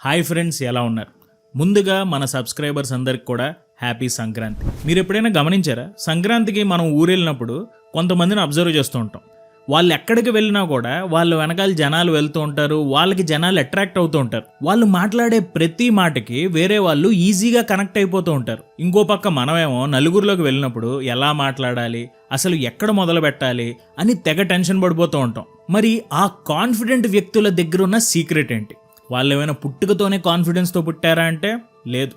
Hi friends, ఎలా ఉన్నారు? ముందుగా మన సబ్స్క్రైబర్స్ అందరికి కూడా హ్యాపీ సంక్రాంతి. మీరు ఎప్పుడైనా గమనించారా? సంక్రాంతికి మనం ఊరు వెళ్ళినప్పుడు కొంతమందిని అబ్జర్వ్ చేస్తూ ఉంటాం. వాళ్ళు ఎక్కడికి వెళ్ళినా కూడా వాళ్ళ వెనకాల జనాలు వెళ్తూ ఉంటారు, వాళ్ళకి జనాలు అట్రాక్ట్ అవుతూ ఉంటారు. వాళ్ళు మాట్లాడే ప్రతి మాటకి వేరే వాళ్ళు ఈజీగా కనెక్ట్ అయిపోతూ ఉంటారు. ఇంకో పక్క మనమేమో నలుగురిలోకి వెళ్ళినప్పుడు ఎలా మాట్లాడాలి, అసలు ఎక్కడ మొదలు పెట్టాలి అని తెగ టెన్షన్ పడిపోతూ ఉంటాం. మరి ఆ కాన్ఫిడెంట్ వ్యక్తుల దగ్గర ఉన్న సీక్రెట్ ఏంటి? వాళ్ళు ఏమైనా పుట్టుకతోనే కాన్ఫిడెన్స్తో పుట్టారా అంటే లేదు.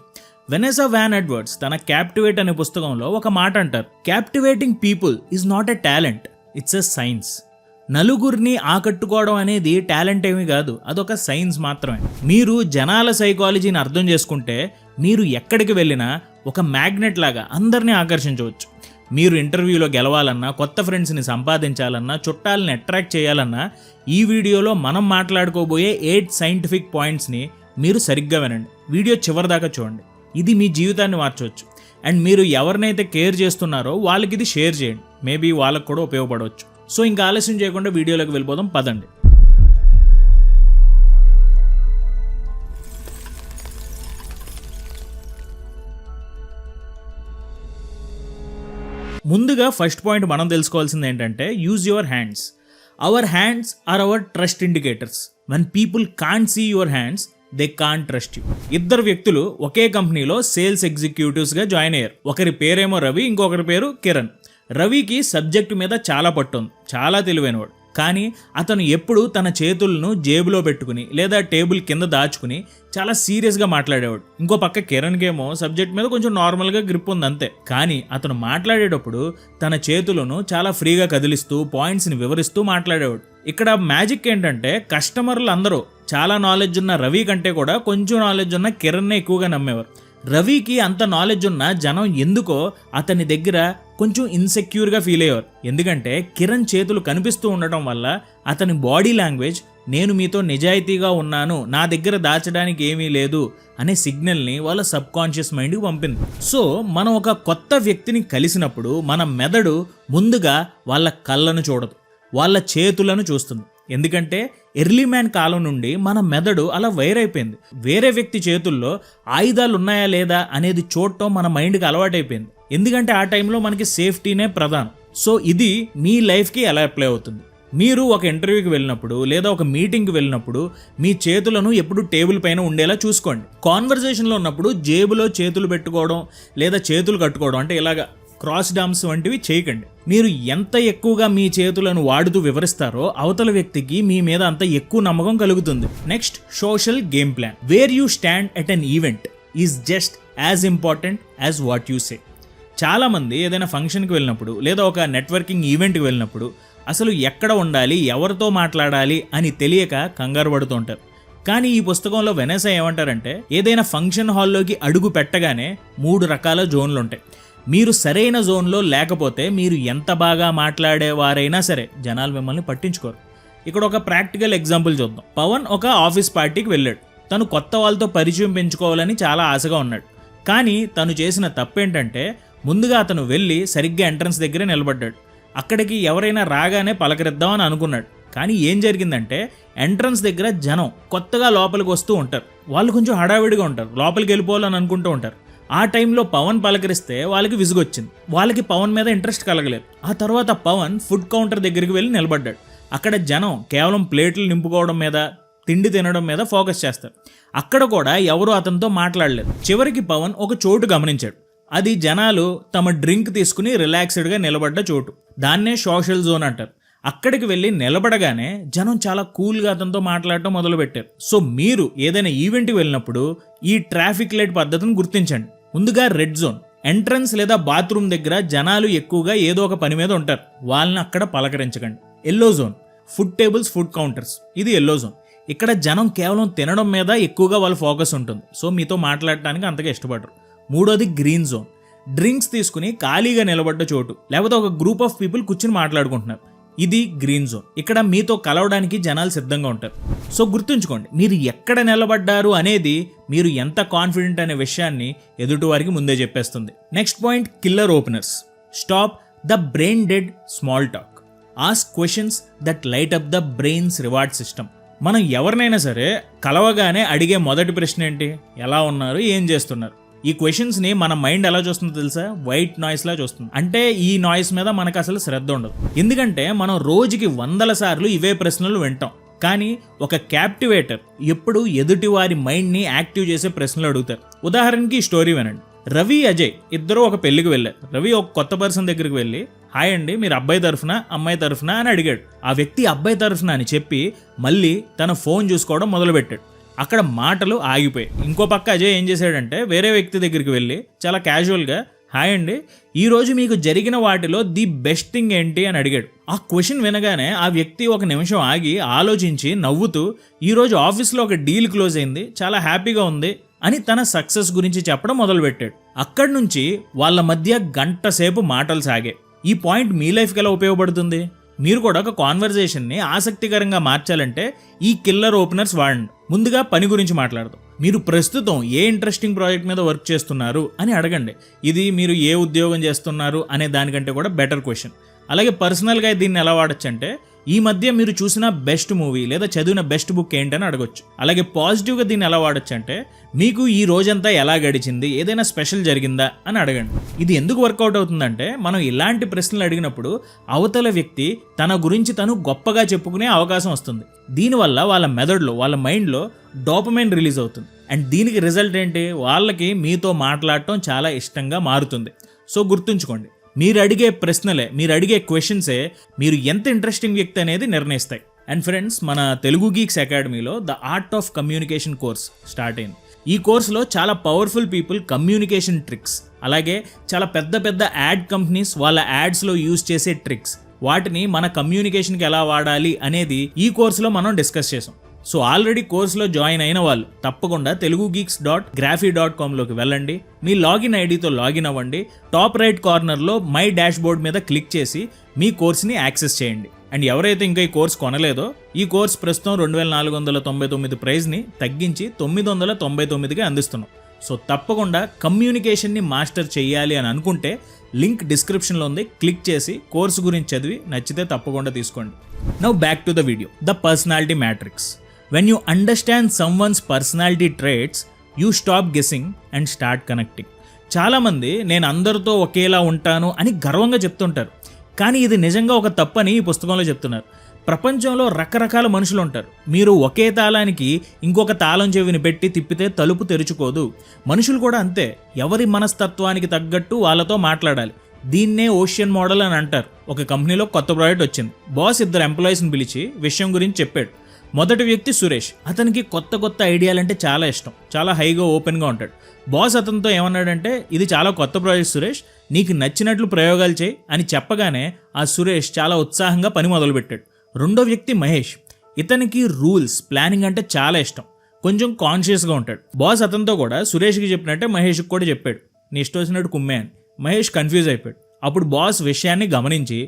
వెనెసా వ్యాన్ ఎడ్వర్డ్స్ తన క్యాప్టివేట్ అనే పుస్తకంలో ఒక మాట అంటారు, captivating people is not a talent, it's a science. నలుగురిని ఆకట్టుకోవడం అనేది టాలెంట్ ఏమీ కాదు, అదొక సైన్స్ మాత్రమే. మీరు జనాల సైకాలజీని అర్థం చేసుకుంటే మీరు ఎక్కడికి వెళ్ళినా ఒక మ్యాగ్నెట్ లాగా అందరినీ ఆకర్షించవచ్చు. మీరు ఇంటర్వ్యూలో గెలవాలన్నా, కొత్త ఫ్రెండ్స్ని సంపాదించాలన్నా, చుట్టాలని అట్రాక్ట్ చేయాలన్నా ఈ వీడియోలో మనం మాట్లాడుకోబోయే 8 సైంటిఫిక్ పాయింట్స్ని మీరు సరిగ్గా వినండి. వీడియో చివరిదాకా చూడండి. ఇది మీ జీవితాన్ని మార్చవచ్చు. అండ్ మీరు ఎవరినైతే కేర్ చేస్తున్నారో వాళ్ళకి ఇది షేర్ చేయండి, మేబీ వాళ్ళకు కూడా ఉపయోగపడవచ్చు. సో ఇంకా ఆలస్యం చేయకుండా వీడియోలోకి వెళ్ళిపోదాం, పదండి. ముందుగా ఫస్ట్ పాయింట్ మనం తెలుసుకోవాల్సింది ఏంటంటే, use your hands. Our hands are our trust indicators. When people can't see your hands, they can't trust you. ఇద్దరు వ్యక్తులు ఒకే కంపెనీలో సేల్స్ ఎగ్జిక్యూటివ్స్గా జాయిన్ అయ్యారు. ఒకరి పేరేమో రవి, ఇంకొకరి పేరు కిరణ్. రవికి సబ్జెక్టు మీద చాలా పట్టు ఉంది, చాలా తెలివైనవాడు. కానీ అతను ఎప్పుడు తన చేతులను జేబులో పెట్టుకుని లేదా టేబుల్ కింద దాచుకుని చాలా సీరియస్గా మాట్లాడేవాడు. ఇంకో పక్క కిరణ్కేమో సబ్జెక్ట్ మీద కొంచెం నార్మల్గా గ్రిప్ ఉంది అంతే. కానీ అతను మాట్లాడేటప్పుడు తన చేతులను చాలా ఫ్రీగా కదిలిస్తూ పాయింట్స్ని వివరిస్తూ మాట్లాడేవాడు. ఇక్కడ మ్యాజిక్ ఏంటంటే, కస్టమర్లు అందరూ చాలా నాలెడ్జ్ ఉన్న రవి కంటే కూడా కొంచెం నాలెడ్జ్ ఉన్న కిరణ్నే ఎక్కువగా నమ్మేవారు. రవికి అంత నాలెడ్జ్ ఉన్న జనం ఎందుకో అతని దగ్గర కొంచెం ఇన్సెక్యూర్గా ఫీల్ అయ్యేవారు. ఎందుకంటే కిరణ్ చేతులు కనిపిస్తూ ఉండటం వల్ల అతని బాడీ లాంగ్వేజ్ నేను మీతో నిజాయితీగా ఉన్నాను, నా దగ్గర దాచడానికి ఏమీ లేదు అనే సిగ్నల్ని వాళ్ళ సబ్ కాన్షియస్ మైండ్కి పంపింది. సో మనం ఒక కొత్త వ్యక్తిని కలిసినప్పుడు మన మెదడు ముందుగా వాళ్ళ కళ్ళను చూడదు, వాళ్ళ చేతులను చూస్తుంది. ఎందుకంటే ఎర్లీ మ్యాన్ కాలం నుండి మన మెదడు అలా వైర్ అయిపోయింది. వేరే వ్యక్తి చేతుల్లో ఆయుధాలు ఉన్నాయా లేదా అనేది చూడటం మన మైండ్కి అలవాటైపోయింది. ఎందుకంటే ఆ టైంలో మనకి సేఫ్టీనే ప్రధానం. సో ఇది మీ లైఫ్కి ఎలా అప్లై అవుతుంది? మీరు ఒక ఇంటర్వ్యూకి వెళ్ళినప్పుడు లేదా ఒక మీటింగ్కి వెళ్ళినప్పుడు మీ చేతులను ఎప్పుడు టేబుల్ పైన ఉండేలా చూసుకోండి. కాన్వర్జేషన్లో ఉన్నప్పుడు జేబులో చేతులు పెట్టుకోవడం లేదా చేతులు కట్టుకోవడం అంటే ఇలాగా క్రాస్ డామ్స్ వంటివి చేయకండి. మీరు ఎంత ఎక్కువగా మీ చేతులను వాడుతూ వివరిస్తారో అవతల వ్యక్తికి మీ మీద అంత ఎక్కువ నమ్మకం కలుగుతుంది. Next, social game plan. Where you stand at an event is just as important as what you say. చాలామంది ఏదైనా ఫంక్షన్కి వెళ్ళినప్పుడు లేదా ఒక నెట్వర్కింగ్ ఈవెంట్కి వెళ్ళినప్పుడు అసలు ఎక్కడ ఉండాలి, ఎవరితో మాట్లాడాలి అని తెలియక కంగారు పడుతూ ఉంటారు. కానీ ఈ పుస్తకంలో వెనెసా ఏమంటారంటే, ఏదైనా ఫంక్షన్ హాల్లోకి అడుగు పెట్టగానే 3 రకాల జోన్లు ఉంటాయి. మీరు సరైన జోన్లో లేకపోతే మీరు ఎంత బాగా మాట్లాడేవారైనా సరే జనాలు మిమ్మల్ని పట్టించుకోరు. ఇక్కడ ఒక ప్రాక్టికల్ ఎగ్జాంపుల్ చూద్దాం. పవన్ ఒక ఆఫీస్ పార్టీకి వెళ్ళాడు. తను కొత్త వాళ్ళతో పరిచయం పెంచుకోవాలని చాలా ఆశగా ఉన్నాడు. కానీ తను చేసిన తప్పేంటంటే, ముందుగా అతను వెళ్ళి సరిగ్గా ఎంట్రన్స్ దగ్గరే నిలబడ్డాడు. అక్కడికి ఎవరైనా రాగానే పలకరిద్దామని అనుకున్నాడు. కానీ ఏం జరిగిందంటే, ఎంట్రన్స్ దగ్గర జనం కొత్తగా లోపలికి వస్తూ ఉంటారు. వాళ్ళు కొంచెం హడావిడిగా ఉంటారు, లోపలికి వెళ్ళిపోవాలని అనుకుంటూ ఉంటారు. ఆ టైంలో పవన్ పలకరిస్తే వాళ్ళకి విసుగొచ్చింది. వాళ్ళకి పవన్ మీద ఇంట్రెస్ట్ కలగలేదు. ఆ తర్వాత పవన్ ఫుడ్ కౌంటర్ దగ్గరికి వెళ్ళి నిలబడ్డాడు. అక్కడ జనం కేవలం ప్లేట్లు నింపుకోవడం మీద, తిండి తినడం మీద ఫోకస్ చేస్తారు. అక్కడ కూడా ఎవరు అతనితో మాట్లాడలేదు. చివరికి పవన్ ఒక చోటు గమనించాడు. అది జనాలు తమ డ్రింక్ తీసుకుని రిలాక్స్డ్గా నిలబడ్డ చోటు. దాన్నే సోషల్ జోన్ అంటారు. అక్కడికి వెళ్ళి నిలబడగానే జనం చాలా కూల్గా అతనితో మాట్లాడటం మొదలుపెట్టారు. సో మీరు ఏదైనా ఈవెంట్కి వెళ్ళినప్పుడు ఈ ట్రాఫిక్ లైట్ పద్ధతిని గుర్తించండి. ముందుగా రెడ్ జోన్. ఎంట్రన్స్ లేదా బాత్రూమ్ దగ్గర జనాలు ఎక్కువగా ఏదో ఒక పని మీద ఉంటారు, వాళ్ళని అక్కడ పలకరించకండి. Yellow zone. Food tables, food counters. ఇది ఎల్లో జోన్. ఇక్కడ జనం కేవలం తినడం మీద ఎక్కువగా వాళ్ళ ఫోకస్ ఉంటుంది. సో మీతో మాట్లాడటానికి అంతగా ఇష్టపడరు. మూడోది గ్రీన్ జోన్. డ్రింక్స్ తీసుకుని ఖాళీగా నిలబడ్డ చోటు, లేకపోతే ఒక గ్రూప్ ఆఫ్ పీపుల్ కూర్చుని మాట్లాడుకుంటున్నారు. ఇది గ్రీన్ జోన్. ఇక్కడ మీతో కలవడానికి జనాలు సిద్ధంగా ఉంటారు. సో గుర్తుంచుకోండి, మీరు ఎక్కడ నిలబడ్డారు అనేది మీరు ఎంత కాన్ఫిడెంట్ అనే విషయాన్ని ఎదుటివారికి ముందే చెప్పేస్తుంది. Next point, killer openers. Stop the brain dead small talk. Ask questions that light up the brains reward system. మనం ఎవరినైనా సరే కలవగానే అడిగే మొదటి ప్రశ్న ఏంటి? ఎలా ఉన్నారు, ఏం చేస్తున్నారు? ఈ క్వశ్చన్స్ని మన మైండ్ ఎలా చూస్తుందో తెలుసా? వైట్ నాయిస్లా చూస్తుంది. అంటే ఈ నాయిస్ మీద మనకు అసలు శ్రద్ధ ఉండదు. ఎందుకంటే మనం రోజుకి 100 సార్లు ఇవే ప్రశ్నలు వింటాం. కానీ ఒక క్యాప్టివేటర్ ఎప్పుడు ఎదుటి వారి మైండ్ని యాక్టివ్ చేసే ప్రశ్నలు అడుగుతారు. ఉదాహరణకి ఈ స్టోరీ వినండి. రవి, అజయ్ ఇద్దరు ఒక పెళ్లికి వెళ్ళారు. రవి ఒక కొత్త పర్సన్ దగ్గరికి వెళ్ళి, హాయ్ అండి, మీరు అబ్బాయి తరఫున అమ్మాయి తరఫున అని అడిగాడు. ఆ వ్యక్తి అబ్బాయి తరఫున అని చెప్పి మళ్ళీ తన ఫోన్ చూసుకోవడం మొదలుపెట్టాడు. అక్కడ మాటలు ఆగిపోయాయి. ఇంకో పక్క అజయ్ ఏం చేశాడంటే వేరే వ్యక్తి దగ్గరికి వెళ్ళి చాలా క్యాజువల్గా, హాయ్ అండి, ఈరోజు మీకు జరిగిన వాటిలో ది బెస్ట్ థింగ్ ఏంటి అని అడిగాడు. ఆ క్వశ్చన్ వినగానే ఆ వ్యక్తి ఒక నిమిషం ఆగి ఆలోచించి నవ్వుతూ, ఈరోజు ఆఫీస్లో ఒక డీల్ క్లోజ్ అయింది, చాలా హ్యాపీగా ఉంది అని తన సక్సెస్ గురించి చెప్పడం మొదలుపెట్టాడు. అక్కడి నుంచి వాళ్ళ మధ్య గంట సేపు మాటలు సాగాయి. ఈ పాయింట్ మీ లైఫ్కి ఎలా ఉపయోగపడుతుంది? మీరు కూడా ఒక కాన్వర్జేషన్ని ఆసక్తికరంగా మార్చాలంటే ఈ కిల్లర్ ఓపెనర్స్ వాడండి. ముందుగా పని గురించి మాట్లాడదాం. మీరు ప్రస్తుతం ఏ ఇంట్రెస్టింగ్ ప్రాజెక్ట్ మీద వర్క్ చేస్తున్నారు అని అడగండి. ఇది మీరు ఏ ఉద్యోగం చేస్తున్నారు అనే దానికంటే కూడా బెటర్ క్వశ్చన్. అలాగే పర్సనల్గా దీన్ని ఎలా వాడచ్చు అంటే, ఈ మధ్య మీరు చూసిన బెస్ట్ మూవీ లేదా చదివిన బెస్ట్ బుక్ ఏంటని అడగొచ్చు. అలాగే పాజిటివ్గా దీన్ని ఎలా వాడచ్చు అంటే, మీకు ఈ రోజంతా ఎలా గడిచింది, ఏదైనా స్పెషల్ జరిగిందా అని అడగండి. ఇది ఎందుకు వర్కౌట్ అవుతుందంటే, మనం ఇలాంటి ప్రశ్నలు అడిగినప్పుడు అవతల వ్యక్తి తన గురించి తను గొప్పగా చెప్పుకునే అవకాశం వస్తుంది. దీనివల్ల వాళ్ళ మెదడులో, వాళ్ళ మైండ్లో డోపమైన్ రిలీజ్ అవుతుంది. అండ్ దీనికి రిజల్ట్ ఏంటి? వాళ్ళకి మీతో మాట్లాడటం చాలా ఇష్టంగా మారుతుంది. సో గుర్తుంచుకోండి, మీరు అడిగే ప్రశ్నలే, మీరు అడిగే క్వశ్చన్సే మీరు ఎంత ఇంట్రెస్టింగ్ వ్యక్తి అనేది నిర్ణయిస్తాయి. అండ్ ఫ్రెండ్స్, మన తెలుగు గీక్స్ అకాడమీలో the art of communication course start అయింది. ఈ కోర్సులో చాలా పవర్ఫుల్ పీపుల్ కమ్యూనికేషన్ ట్రిక్స్, అలాగే చాలా పెద్ద పెద్ద యాడ్ కంపెనీస్ వాళ్ళ యాడ్స్లో యూజ్ చేసే ట్రిక్స్, వాటిని మన కమ్యూనికేషన్కి ఎలా వాడాలి అనేది ఈ కోర్సులో మనం డిస్కస్ చేసాం. సో ఆల్రెడీ కోర్సులో జాయిన్ అయిన వాళ్ళు తప్పకుండా telugugeeks.graphy.com లోకి వెళ్ళండి. మీ లాగిన్ ఐడితో లాగిన్ అవ్వండి. టాప్ రైట్ కార్నర్లో మై డాష్ బోర్డ్ మీద క్లిక్ చేసి మీ కోర్స్ని యాక్సెస్ చేయండి. అండ్ ఎవరైతే ఇంకా ఈ కోర్స్ కొనలేదో, ఈ కోర్స్ ప్రస్తుతం 2499 ప్రైజ్ని తగ్గించి 999గా అందిస్తున్నాం. సో తప్పకుండా కమ్యూనికేషన్ని మాస్టర్ చేయాలి అని అనుకుంటే లింక్ డిస్క్రిప్షన్లో ఉంది, క్లిక్ చేసి కోర్సు గురించి చదివి నచ్చితే తప్పకుండా తీసుకోండి. Now back to the video. The personality matrix. When you understand someone's personality traits, you stop guessing and start connecting. చాలామంది నేను అందరితో ఒకేలా ఉంటాను అని గర్వంగా చెప్తుంటారు. కానీ ఇది నిజంగా ఒక తప్పని ఈ పుస్తకంలో చెప్తున్నారు. ప్రపంచంలో రకరకాల మనుషులు ఉంటారు. మీరు ఒకే తాళానికి ఇంకొక తాళం చెవిని పెట్టి తిప్పితే తలుపు తెరుచుకోదు. మనుషులు కూడా అంతే. ఎవరి మనస్తత్వానికి తగ్గట్టు వాళ్ళతో మాట్లాడాలి. దీన్నే ఓషియన్ మోడల్ అని అంటారు. ఒక కంపెనీలో కొత్త ప్రాజెక్ట్ వచ్చింది. బాస్ 2 ఎంప్లాయీస్ని పిలిచి విషయం గురించి చెప్పాడు. మొదటి వ్యక్తి సురేష్. అతనికి కొత్త ఐడియాలంటే చాలా ఇష్టం. చాలా హైగా ఓపెన్గా ఉంటాడు. బాస్ అతనితో ఏమన్నాడంటే, ఇది చాలా కొత్త ప్రాజెక్ట్ సురేష్, నీకు నచ్చినట్లు ప్రయోగాలు చేయి అని చెప్పగానే ఆ సురేష్ చాలా ఉత్సాహంగా పని మొదలుపెట్టాడు. రెండో వ్యక్తి మహేష్. ఇతనికి రూల్స్, ప్లానింగ్ అంటే చాలా ఇష్టం. కొంచెం కాన్షియస్గా ఉంటాడు. బాస్ అతనితో కూడా సురేష్కి చెప్పినట్టే మహేష్కి కూడా చెప్పాడు, నీ ఇష్టం వచ్చినట్టు కుమ్మే అని. మహేష్ కన్ఫ్యూజ్ అయిపోయాడు. అప్పుడు బాస్ విషయాన్ని గమనించి,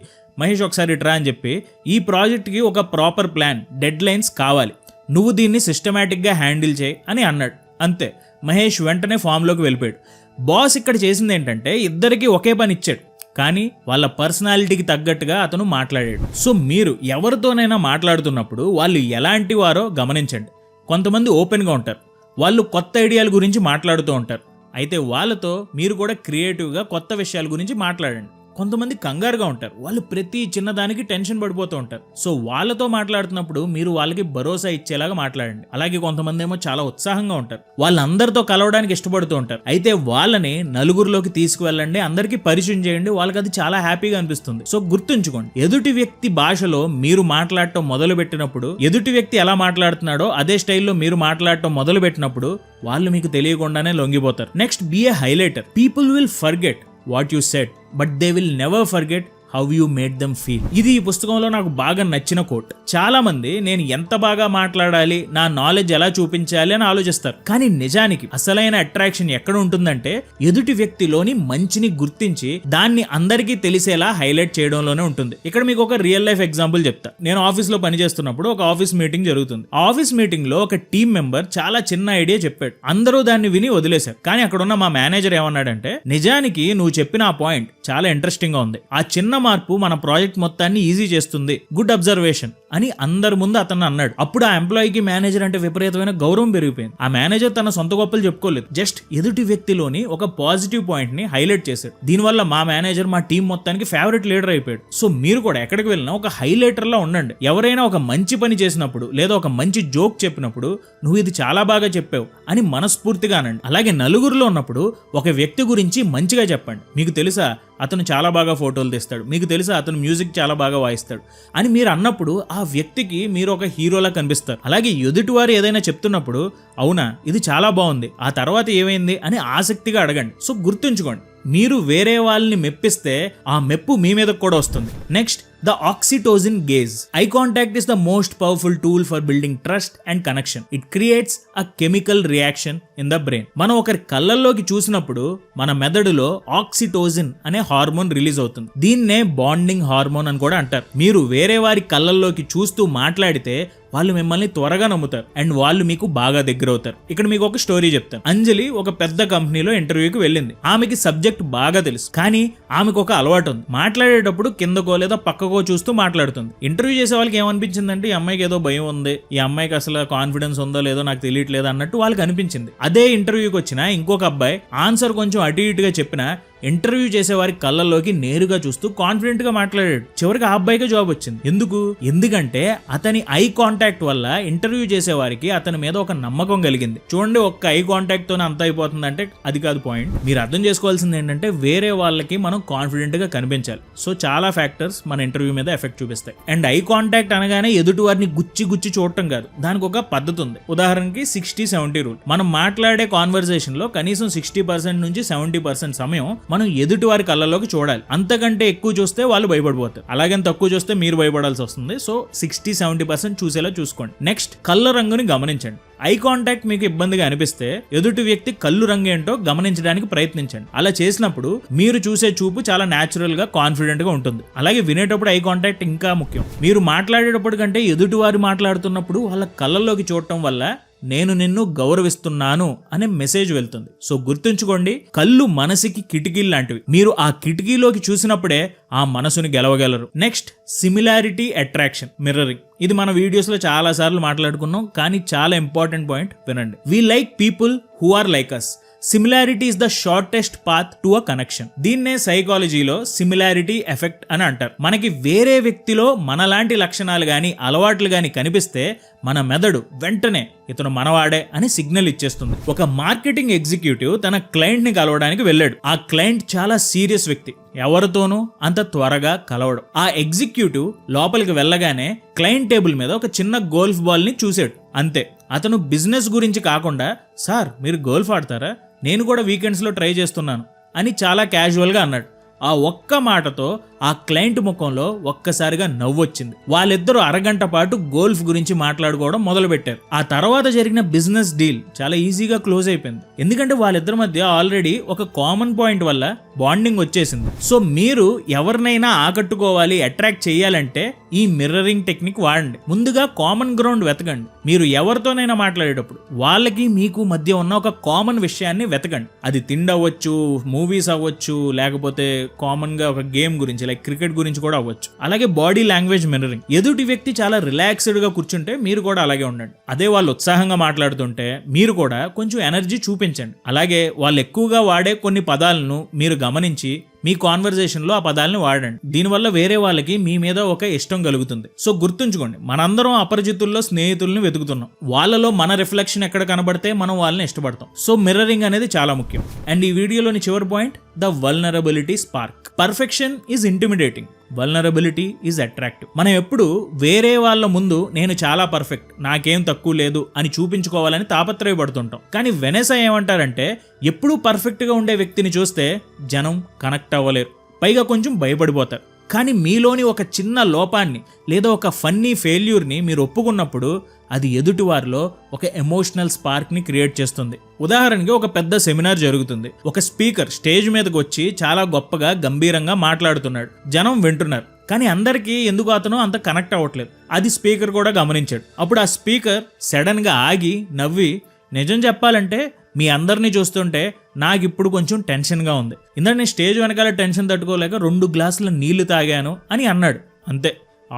మహేష్ ఒకసారి ఇట్రా అని చెప్పి, ఈ ప్రాజెక్ట్కి ఒక ప్రాపర్ ప్లాన్, డెడ్ లైన్స్ కావాలి, నువ్వు దీన్ని సిస్టమేటిక్గా హ్యాండిల్ చేయి అని అన్నాడు. అంతే, మహేష్ వెంటనే ఫామ్లోకి వెళ్ళిపోయాడు. బాస్ ఇక్కడ చేసింది ఏంటంటే, ఇద్దరికి ఒకే పని ఇచ్చాడు, కానీ వాళ్ళ పర్సనాలిటీకి తగ్గట్టుగా అతను మాట్లాడాడు. సో మీరు ఎవరితోనైనా మాట్లాడుతున్నప్పుడు వాళ్ళు ఎలాంటి వారో గమనించండి. కొంతమంది ఓపెన్గా ఉంటారు, వాళ్ళు కొత్త ఐడియాల గురించి మాట్లాడుతూ ఉంటారు. అయితే వాళ్ళతో మీరు కూడా క్రియేటివ్గా కొత్త విషయాల గురించి మాట్లాడండి. కొంతమంది కంగారుగా ఉంటారు, వాళ్ళు ప్రతి చిన్నదానికి టెన్షన్ పడిపోతూ ఉంటారు. సో వాళ్ళతో మాట్లాడుతున్నప్పుడు మీరు వాళ్ళకి భరోసా ఇచ్చేలాగా మాట్లాడండి. అలాగే కొంతమంది ఏమో చాలా ఉత్సాహంగా ఉంటారు, వాళ్ళందరితో కలవడానికి ఇష్టపడుతూ ఉంటారు. అయితే వాళ్ళని నలుగురిలోకి తీసుకువెళ్ళండి, అందరికీ పరిచయం చేయండి, వాళ్ళకి అది చాలా హ్యాపీగా అనిపిస్తుంది. సో గుర్తుంచుకోండి, ఎదుటి వ్యక్తి భాషలో మీరు మాట్లాడటం మొదలు పెట్టినప్పుడు, ఎదుటి వ్యక్తి ఎలా మాట్లాడుతున్నాడో అదే స్టైల్లో మీరు మాట్లాడటం మొదలు పెట్టినప్పుడు వాళ్ళు మీకు తెలియకుండానే లొంగిపోతారు. Next, be a highlighter. People will forget what you said, but they will never forget how you made them feel. ఇది ఈ పుస్తకంలో నాకు బాగా నచ్చిన కోట్. చాలా మంది నేను ఎంత బాగా మాట్లాడాలి, నా నాలెడ్జ్ ఎలా చూపించాలి అని ఆలోచిస్తారు. కానీ నిజానికి అసలైన అట్రాక్షన్ ఎక్కడ ఉంటుందంటే, ఎదుటి వ్యక్తిలోని మంచిని గుర్తించి దాన్ని అందరికీ తెలిసేలా హైలైట్ చేయడంలోనే ఉంటుంది. ఇక్కడ మీకు ఒక రియల్ లైఫ్ ఎగ్జాంపుల్ చెప్తా. నేను ఆఫీస్లో పనిచేస్తున్నప్పుడు ఒక ఆఫీస్ మీటింగ్ జరుగుతుంది. ఆఫీస్ మీటింగ్ లో ఒక టీమ్ మెంబర్ చాలా చిన్న ఐడియా చెప్పాడు. అందరూ దాన్ని విని వదిలేశారు. కానీ అక్కడ ఉన్న మా మేనేజర్ ఏమన్నాడంటే, నిజానికి నువ్వు చెప్పిన ఆ పాయింట్ చాలా ఇంట్రెస్టింగ్ గా ఉంది. ఆ చిన్న మార్పు మన ప్రాజెక్ట్ మొత్తాన్ని ఈజీ చేస్తుంది, గుడ్ అబ్జర్వేషన్ అని అందరి ముందు అతను అన్నాడు. అప్పుడు ఆ ఎంప్లాయీకి మేనేజర్ అంటే విపరీతమైన గౌరవం పెరిగిపోయింది. ఆ మేనేజర్ తన సొంత గొప్పలు చెప్పుకోలేదు, జస్ట్ ఎదుటి వ్యక్తిలోని ఒక పాజిటివ్ పాయింట్ ని హైలైట్ చేశాడు. దీనివల్ల మా మేనేజర్ మా టీం మొత్తానికి ఫేవరెట్ లీడర్ అయిపోయాడు. సో మీరు కూడా ఎక్కడికి వెళ్ళినా ఒక హైలైటర్ లా ఉండండి. ఎవరైనా ఒక మంచి పని చేసినప్పుడు లేదా ఒక మంచి జోక్ చెప్పినప్పుడు నువ్వు ఇది చాలా బాగా చెప్పావు అని మనస్ఫూర్తిగా అనండి. అలాగే నలుగురిలో ఉన్నప్పుడు ఒక వ్యక్తి గురించి మంచిగా చెప్పండి. మీకు తెలుసా అతను చాలా బాగా ఫోటోలు తీస్తాడు, మీకు తెలుసా అతను మ్యూజిక్ చాలా బాగా వాయిస్తాడు అని మీరు అన్నప్పుడు ఆ వ్యక్తికి మీరు ఒక హీరోలా కనిపిస్తారు. అలాగే ఎదుటివారు ఏదైనా చెప్తున్నప్పుడు అవునా ఇది చాలా బాగుంది, ఆ తర్వాత ఏమైంది అని ఆసక్తిగా అడగండి. సో గుర్తుంచుకోండి, మీరు వేరే వాళ్ళని మెప్పిస్తే ఆ మెప్పు మీ మీద కూడా వస్తుంది. Next, the oxytocin gauge. Eye contact is the most powerful tool for building trust and connection. It creates a chemical reaction in the brain. మనం ఒకరి కళ్ళల్లోకి చూసినప్పుడు మన మెదడులో ఆక్సిటోసిన్ అనే హార్మోన్ రిలీజ్ అవుతుంది. దీన్నే బాండింగ్ హార్మోన్ అని కూడా అంటారు. మీరు వేరే వారి కళ్ళల్లోకి చూస్తూ మాట్లాడితే వాళ్ళు మిమ్మల్ని త్వరగా నమ్ముతారు అండ్ వాళ్ళు మీకు బాగా దగ్గర అవుతారు. ఇక్కడ మీకు ఒక స్టోరీ చెప్తాను. అంజలి ఒక పెద్ద కంపెనీలో ఇంటర్వ్యూకి వెళ్ళింది. ఆమెకి సబ్జెక్ట్ బాగా తెలుసు, కానీ ఆమెకు ఒక అలవాటు ఉంది, మాట్లాడేటప్పుడు కిందకో లేదా పక్కకో చూస్తూ మాట్లాడుతుంది. ఇంటర్వ్యూ చేసే వాళ్ళకి ఏమనిపించిందంటే ఈ అమ్మాయికి ఏదో భయం ఉంది, ఈ అమ్మాయికి అసలు కాన్ఫిడెన్స్ ఉందో లేదో నాకు తెలియట్లేదు అన్నట్టు వాళ్ళకి అనిపించింది. అదే ఇంటర్వ్యూకి వచ్చిన ఇంకొక అబ్బాయి ఆన్సర్ కొంచెం అటు ఇటుగా చెప్పినా ఇంటర్వ్యూ చేసే వారి కళ్ళల్లోకి నేరుగా చూస్తూ కాన్ఫిడెంట్ గా మాట్లాడాడు. చివరికి ఆ అబ్బాయికి జాబ్ వచ్చింది. ఎందుకంటే అతని ఐ కాంటాక్ట్ వల్ల ఇంటర్వ్యూ చేసే వారికి అతని మీద ఒక నమ్మకం కలిగింది. చూడండి, ఒక్క ఐ కాంటాక్ట్ తోనే అంత అయిపోతుందంటే అది కాదు పాయింట్. మీరు అర్థం చేసుకోవాల్సింది ఏంటంటే వేరే వాళ్ళకి మనం కాన్ఫిడెంట్ గా కనిపించాలి. సో చాలా ఫ్యాక్టర్స్ మన ఇంటర్వ్యూ మీద ఎఫెక్ట్ చూపిస్తాయి. అండ్ ఐ కాంటాక్ట్ అనగానే ఎదుటి వారిని గుచ్చి చూడటం కాదు, దానికి ఒక పద్ధతి ఉంది. ఉదాహరణకి 60-70 రూల్. మనం మాట్లాడే కాన్వర్సేషన్ లో కనీసం 60% నుంచి 70% సమయం మనం ఎదుటి వారి కళ్ళలోకి చూడాలి. అంతకంటే ఎక్కువ చూస్తే వాళ్ళు భయపడిపోతారు, అలాగే తక్కువ చూస్తే మీరు భయపడాల్సి వస్తుంది. సో 60-70% చూసేలా చూసుకోండి. నెక్స్ట్, కళ్ళ రంగుని గమనించండి. ఐ కాంటాక్ట్ మీకు ఇబ్బందిగా అనిపిస్తే ఎదుటి వ్యక్తి కళ్ళు రంగు ఏంటో గమనించడానికి ప్రయత్నించండి. అలా చేసినప్పుడు మీరు చూసే చూపు చాలా న్యాచురల్ గా కాన్ఫిడెంట్ గా ఉంటుంది. అలాగే వినేటప్పుడు ఐ కాంటాక్ట్ ఇంకా ముఖ్యం. మీరు మాట్లాడేటప్పుడు కంటే ఎదుటి వారు మాట్లాడుతున్నప్పుడు వాళ్ళ కళ్ళల్లోకి చూడటం వల్ల నేను నిన్ను గౌరవిస్తున్నాను అనే మెసేజ్ వెళ్తుంది. సో గుర్తుంచుకోండి, కళ్ళు మనసుకి కిటికీలు లాంటివి. మీరు ఆ కిటికీలోకి చూసినప్పుడే ఆ మనసుని గెలవగలరు. Next, similarity attraction, mirroring. ఇది మన వీడియోస్ లో చాలా సార్లు మాట్లాడుకున్నాం, కానీ చాలా ఇంపార్టెంట్ పాయింట్ వినండి. We like people who are like us. Similarity is the shortest path to a connection. దీన్నే సైకాలజీలో సిమిలారిటీ ఎఫెక్ట్ అని అంటారు. మనకి వేరే వ్యక్తిలో మనలాంటి లక్షణాలు గాని అలవాట్లు గాని కనిపిస్తే మన మెదడు వెంటనే ఇతను మనవాడే అని సిగ్నల్ ఇచ్చేస్తుంది. ఒక మార్కెటింగ్ ఎగ్జిక్యూటివ్ తన క్లయింట్ ని కలవడానికి వెళ్ళాడు. ఆ క్లయింట్ చాలా సీరియస్ వ్యక్తి, ఎవరితోనూ అంత త్వరగా కలవడం. ఆ ఎగ్జిక్యూటివ్ లోపలికి వెళ్ళగానే క్లయింట్ టేబుల్ మీద ఒక చిన్న గోల్ఫ్ బాల్ ని చూశాడు. అంతే. అతను బిజినెస్ గురించి కాకుండా, సార్ మీరు గోల్ఫ్ ఆడతారా, నేను కూడా వీకెండ్స్ లో ట్రై చేస్తున్నాను అని చాలా క్యాజువల్ గా అన్నాడు. ఆ ఒక్క మాటతో ఆ క్లయింట్ ముఖంలో ఒక్కసారిగా నవ్వొచ్చింది. వాళ్ళిద్దరూ అరగంట పాటు గోల్ఫ్ గురించి మాట్లాడుకోవడం మొదలు పెట్టారు. ఆ తర్వాత జరిగిన బిజినెస్ డీల్ చాలా ఈజీగా క్లోజ్ అయిపోయింది, ఎందుకంటే వాళ్ళిద్దరి మధ్య ఆల్రెడీ ఒక కామన్ పాయింట్ వల్ల బాండింగ్ వచ్చేసింది. సో మీరు ఎవరినైనా ఆకట్టుకోవాలి, అట్రాక్ట్ చేయాలంటే ఈ మిర్రరింగ్ టెక్నిక్ వాడండి. ముందుగా కామన్ గ్రౌండ్ వెతకండి. మీరు ఎవరితోనైనా మాట్లాడేటప్పుడు వాళ్ళకి మీకు మధ్య ఉన్న ఒక కామన్ విషయాన్ని వెతకండి. అది తిండి అవ్వచ్చు, మూవీస్ అవ్వచ్చు, లేకపోతే కామన్ గా ఒక గేమ్ గురించి లైక్ క్రికెట్ గురించి కూడా అవ్వచ్చు. అలాగే బాడీ లాంగ్వేజ్ మిర్రరింగ్. ఎదుటి వ్యక్తి చాలా రిలాక్స్డ్ గా కూర్చుంటే మీరు కూడా అలాగే ఉండండి. అదే వాళ్ళు ఉత్సాహంగా మాట్లాడుతుంటే మీరు కూడా కొంచెం ఎనర్జీ చూపించండి. అలాగే వాళ్ళు ఎక్కువగా వాడే కొన్ని పదాలను మీరు గమనించి మీ కాన్వర్సేషన్ లో ఆ పదాలను వాడండి. దీనివల్ల వేరే వాళ్ళకి మీ మీద ఒక ఇష్టం కలుగుతుంది. సో గుర్తుంచుకోండి, మనందరం అపరిచితుల్లో స్నేహితుల్ని వెతుకుతున్నాం. వాళ్ళలో మన రిఫ్లెక్షన్ ఎక్కడ కనబడితే మనం వాళ్ళని ఇష్టపడతాం. సో మిర్రరింగ్ అనేది చాలా ముఖ్యం. అండ్ ఈ వీడియోలోని చివరి point, the vulnerability spark. Perfection is intimidating, vulnerability is attractive. మనం ఎప్పుడు వేరే వాళ్ళ ముందు నేను చాలా పర్ఫెక్ట్, నాకేం తక్కువ లేదు అని చూపించుకోవాలని తాపత్రయపడుతుంటాం. కానీ వెనెసా ఏమంటారంటే, ఎప్పుడూ పర్ఫెక్ట్ గా ఉండే వ్యక్తిని చూస్తే జనం కనెక్ట్ అవ్వలేరు, పైగా కొంచెం భయపడిపోతారు. కానీ మీలోని ఒక చిన్న లోపాన్ని లేదా ఒక ఫన్నీ ఫెయిల్యూర్ని మీరు ఒప్పుకున్నప్పుడు అది ఎదుటి వారిలో ఒక ఎమోషనల్ స్పార్క్ని క్రియేట్ చేస్తుంది. ఉదాహరణకి ఒక పెద్ద సెమినార్ జరుగుతుంది. ఒక స్పీకర్ స్టేజ్ మీదకి వచ్చి చాలా గొప్పగా గంభీరంగా మాట్లాడుతున్నాడు. జనం వింటున్నారు, కానీ అందరికీ ఎందుకు అతను అంత కనెక్ట్ అవ్వట్లేదు. అది స్పీకర్ కూడా గమనించాడు. అప్పుడు ఆ స్పీకర్ సడన్ గా ఆగి నవ్వి, నిజం చెప్పాలంటే మీ అందరినీ చూస్తుంటే నాకు ఇప్పుడు కొంచెం టెన్షన్గా ఉంది. ఇందాక నేను స్టేజ్ వెనకాల టెన్షన్ తట్టుకోలేక 2 గ్లాసుల నీళ్లు తాగాను అని అన్నాడు. అంతే,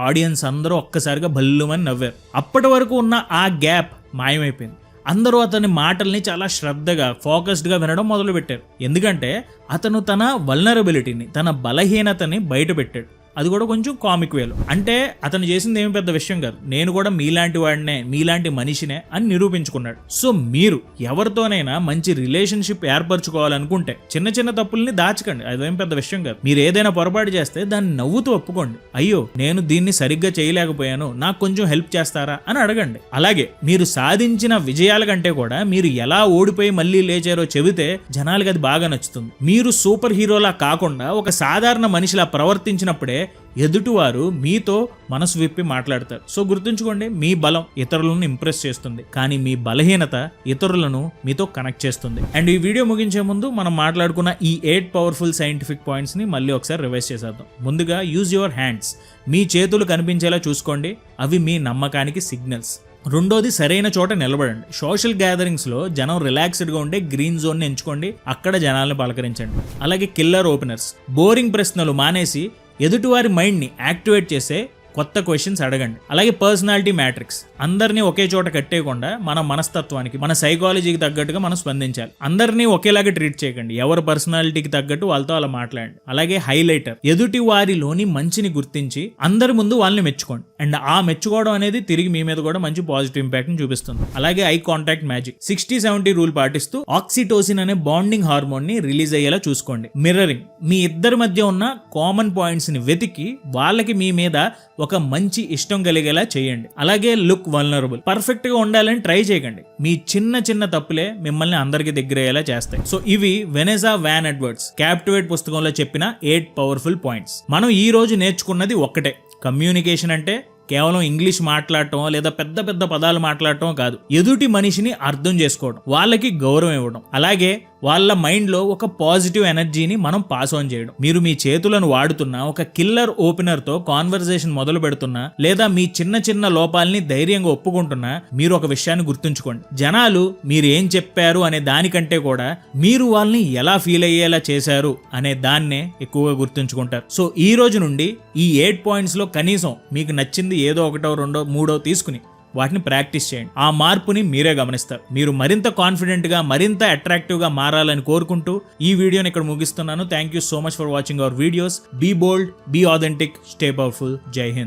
ఆడియన్స్ అందరూ ఒక్కసారిగా భల్లుమని నవ్వారు. అప్పటి వరకు ఉన్న ఆ గ్యాప్ మాయమైపోయింది. అందరూ అతని మాటల్ని చాలా శ్రద్ధగా ఫోకస్డ్గా వినడం మొదలుపెట్టారు. ఎందుకంటే అతను తన వల్నరబిలిటీని, తన బలహీనతని బయట పెట్టాడు. అది కూడా కొంచెం కామిక్ వేలో. అంటే అతను చేసింది ఏమి పెద్ద విషయం కాదు, నేను కూడా మీలాంటి వాడినే, మీలాంటి మనిషినే అని నిరూపించుకున్నాడు. సో మీరు ఎవరితోనైనా మంచి రిలేషన్షిప్ ఏర్పరచుకోవాలనుకుంటే చిన్న చిన్న తప్పుల్ని దాచకండి, అదేం పెద్ద విషయం కాదు. మీరు ఏదైనా పొరపాటు చేస్తే దాన్ని నవ్వుతూ ఒప్పుకోండి. అయ్యో నేను దీన్ని సరిగ్గా చేయలేకపోయాను, నాకు కొంచెం హెల్ప్ చేస్తారా అని అడగండి. అలాగే మీరు సాధించిన విజయాల కంటే కూడా మీరు ఎలా ఓడిపోయి మళ్ళీ లేచారో చెబితే జనాలకి అది బాగా నచ్చుతుంది. మీరు సూపర్ హీరోలా కాకుండా ఒక సాధారణ మనిషిలా ప్రవర్తించినప్పుడే ఎదుటివారు మీతో మనసు విప్పి మాట్లాడతారు. సో గుర్తుంచుకోండి, మీ బలం ఇతరులను ఇంప్రెస్ చేస్తుంది, కానీ మీ బలహీనత ఇతరులను మీతో కనెక్ట్ చేస్తుంది. అండ్ ఈ వీడియో ముగించే ముందు మనం మాట్లాడుకున్న ఈ 8 పవర్ఫుల్ సైంటిఫిక్ పాయింట్స్ ని మళ్ళీ ఒకసారి రివైజ్ చేసేద్దాం. ముందుగా, యూజ్ యువర్ హ్యాండ్స్. మీ చేతులు కనిపించేలా చూసుకోండి, అవి మీ నమ్మకానికి సిగ్నల్స్. రెండోది, సరైన చోట నిలబడండి. సోషల్ గ్యాదరింగ్స్లో జనం రిలాక్స్డ్గా ఉండే గ్రీన్ జోన్ని ఎంచుకోండి, అక్కడ జనాలను పలకరించండి. అలాగే కిల్లర్ ఓపెనర్స్. బోరింగ్ ప్రశ్నలు మానేసి ఎదుటివారి మైండ్ని యాక్టివేట్ చేసే కొత్త క్వశ్చన్స్ అడగండి. అలాగే పర్సనాలిటీ మ్యాట్రిక్స్. అందరినీ ఒకే చోట కట్టేయకుండా మన మనస్తత్వానికి, మన సైకాలజీకి తగ్గట్టుగా మనం స్పందించాలి. అందరినీ ఒకేలాగా ట్రీట్ చేయకండి, ఎవరి పర్సనాలిటీకి తగ్గట్టు వాళ్ళతో అలా మాట్లాడండి. అలాగే హైలైటర్. ఎదుటి వారిలోని మంచిని గుర్తించి అందరి ముందు వాళ్ళని మెచ్చుకోండి. అండ్ ఆ మెచ్చుకోవడం అనేది తిరిగి మీ మీద కూడా మంచి పాజిటివ్ ఇంపాక్ట్ ని చూపిస్తుంది. అలాగే ఐ కాంటాక్ట్ మ్యాజిక్. 60-70 రూల్ పాటిస్తూ ఆక్సిటోసిన్ అనే బాండింగ్ హార్మోన్ ని రిలీజ్ అయ్యేలా చూసుకోండి. మిర్రరింగ్. మీ ఇద్దరి మధ్య ఉన్న కామన్ పాయింట్స్ ని వెతికి వాళ్ళకి మీ మీద ఒక మంచి ఇష్టం కలిగేలా చేయండి. అలాగే లుక్ వల్నరబుల్. పర్ఫెక్ట్ గా ఉండాలని ట్రై చేయకండి, మీ చిన్న చిన్న తప్పులే మిమ్మల్ని అందరికి దగ్గర అయ్యేలా చేస్తాయి. సో ఇవి వెనెజా వాన్ ఎడ్వర్డ్స్ క్యాప్టివేట్ పుస్తకంలో చెప్పిన 8 పవర్ఫుల్ పాయింట్స్. మనం ఈ రోజు నేర్చుకున్నది ఒక్కటే, కమ్యూనికేషన్ అంటే కేవలం ఇంగ్లీష్ మాట్లాడటం లేదా పెద్ద పెద్ద పదాలు మాట్లాడటం కాదు, ఎదుటి మనిషిని అర్థం చేసుకోవడం, వాళ్ళకి గౌరవం ఇవ్వడం, అలాగే వాళ్ళ మైండ్లో ఒక పాజిటివ్ ఎనర్జీని మనం పాస్ ఆన్ చేయడం. మీరు మీ చేతులను వాడుతున్నా, ఒక కిల్లర్ ఓపెనర్తో కాన్వర్సేషన్ మొదలు పెడుతున్నా, లేదా మీ చిన్న చిన్న లోపాలని ధైర్యంగా ఒప్పుకుంటున్నా, మీరు ఒక విషయాన్ని గుర్తుంచుకోండి, జనాలు మీరు ఏం చెప్పారు అనే దానికంటే కూడా మీరు వాళ్ళని ఎలా ఫీల్ అయ్యేలా చేశారు అనే దాన్నే ఎక్కువగా గుర్తుంచుకుంటారు. సో ఈ రోజు నుండి ఈ 8 పాయింట్స్లో కనీసం మీకు నచ్చింది ఏదో 1, 2, 3 తీసుకుని వాటిని ప్రాక్టీస్ చేయండి. ఆ మార్పుని మీరే గమనిస్తారు. మీరు మరింత కాన్ఫిడెంట్గా, మరింత అట్రాక్టివ్గా మారాలని కోరుకుంటూ ఈ వీడియోని ఇక్కడ ముగిస్తున్నాను. Thank you so much for watching our videos. Be bold, be authentic, stay powerful. జై హింద్.